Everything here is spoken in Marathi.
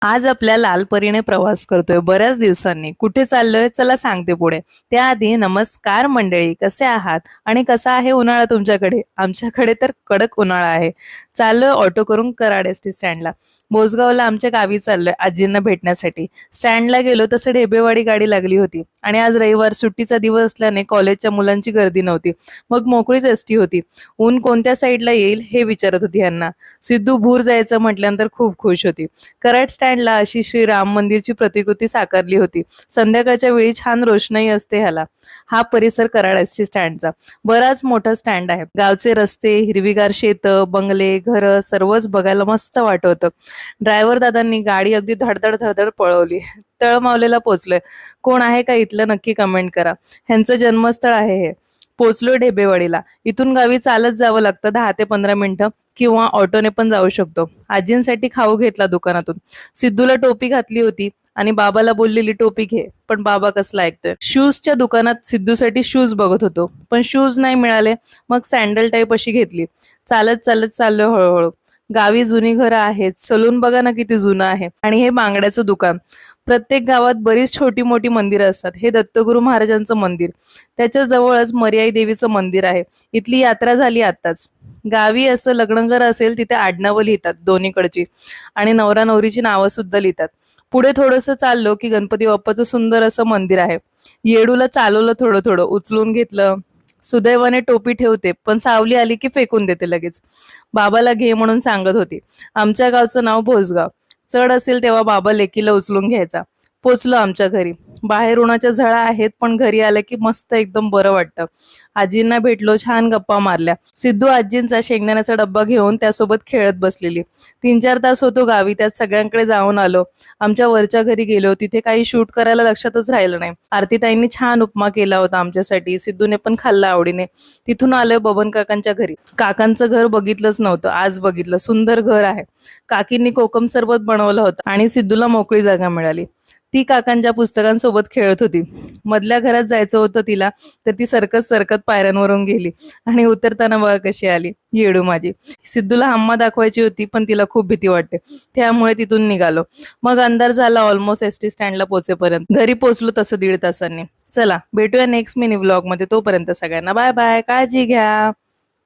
आज आपल्या लालपरीने प्रवास करतोय बऱ्याच दिवसांनी. कुठे चाललोय चला सांगते पुढे. त्याआधी नमस्कार मंडळी, कसे आहात आणि कसा आहे उन्हाळा तुमच्याकडे? आमच्याकडे तर कडक उन्हाळा आहे. चाललोय ऑटो करून कराड एसटी स्टँडला. बोसगावला आमच्या गावी चाललोय आजींना भेटण्यासाठी. स्टँडला गेलो तसं ढेबेवाडी गाडी लागली होती आणि आज रविवार सुट्टीचा दिवस असल्याने कॉलेजच्या मुलांची गर्दी नव्हती. मग मोकळीच एसटी होती. ऊन कोणत्या साईडला येईल हे विचारत होती यांना. सिद्धू भूर जायचं म्हटल्यानंतर खूप खुश होती. कराड स्टँडला अशी श्रीराम मंदिरची प्रतिकृती साकारली होती. संध्याकाळच्या वेळी छान रोषणाई असते ह्याला. हा परिसर कराड एसटी स्टँडचा बराच मोठा स्टँड आहे. गावचे रस्ते, हिरवीगार शेत, बंगले, घर सर्वच बघायला मस्त वाटत होतं. ड्रायव्हर दादांनी गाडी अगदी धडधड धडधड पळवली. तळमावलेला पोचलोय. कोण आहे का इथलं नक्की कमेंट करा. ह्यांचं जन्मस्थळ आहे हे. पोचलोय ढेबेवाडीला. इथून गावी चालत जावं लागतं 10 ते 15 मिनिटं किंवा ऑटोने पण जाऊ शकतो. आजींसाठी खाऊ घेतला दुकानातून. सिद्धूला टोपी घातली होती आणि बाबाला बोललेली टोपी घे, पण बाबा कसला ऐकतोय. शूजच्या दुकानात सिद्धूसाठी शूज बघत होतो, पण शूज नाही मिळाले. मग सँडल टाईप अशी घेतली. चालत चालत चाललोय हळूहळू. गावी जुनी घरं आहेत. सलून बघा ना किती जुनं आहे. आणि हे बांगड्याचं दुकान. प्रत्येक गावात बरीच छोटी मोठी मंदिरं असतात. हे दत्तगुरु महाराजांचं मंदिर. त्याच्या जवळच मर्याई देवीचं मंदिर आहे. इथली यात्रा झाली आत्ताच. गावी असं लग्नगर असेल तिथे आडनावं लिहितात दोन्हीकडची आणि नवरा नवरीची नावं सुद्धा लिहितात. पुढे थोडंसं चाललो की गणपती बाप्पाचं सुंदर असं मंदिर आहे. येडूला चालवलं थोडं थोडं, उचलून घेतलं. सुदैवाने टोपी ठेवते पण सावली आली की फेकून देते लगेच. बाबाला घे म्हणून सांगत होती. आमच्या गावचं नाव भोसगाव. चढ असेल तेव्हा बाबा लेकीला उचलून घ्यायचा. पोचलो आमच्या घरी. बाहेर उन्हाच्या झळा आहेत पण घरी आलं की मस्त एकदम बरं वाटतं. आजींना भेटलो, छान गप्पा मारल्या. सिद्धू आजींचा शेंगदाण्याचा डब्बा घेऊन त्यासोबत खेळत बसलेली. 3-4 तास होतो गावी, त्यात सगळ्यांकडे जाऊन आलो. आमच्या वरच्या घरी गेलो, तिथे काही शूट करायला लक्षातच राहिलं नाही. आरतीताईंनी छान उपमा केला होता आमच्यासाठी. सिद्धूने पण खाल्ला आवडीने. तिथून आलोय बबन काकांच्या घरी. काकांचं घर बघितलंच नव्हतं, आज बघितलं. सुंदर घर आहे. काकींनी कोकम सरबत बनवलं होतं आणि सिद्धूला मोकळी जागा मिळाली. ती काकांच्या पुस्तकांसोबत खेळत होती. मधल्या घरात जायचं होतं तिला, तर ती सरकत सरकत पायऱ्यांवरून गेली आणि उतरताना बघा कशी आली येडू माझी. सिद्धूला हम्मा दाखवायची होती पण तिला खूप भीती वाटते, त्यामुळे तिथून निघालो. मग अंधार झाला ऑलमोस्ट एसटी स्टँडला पोहोचेपर्यंत. घरी पोहोचलो तसं 1.5 तासांनी. चला भेटूया नेक्स्ट मिनी व्लॉग मध्ये. तोपर्यंत सगळ्यांना बाय बाय, काळजी घ्या.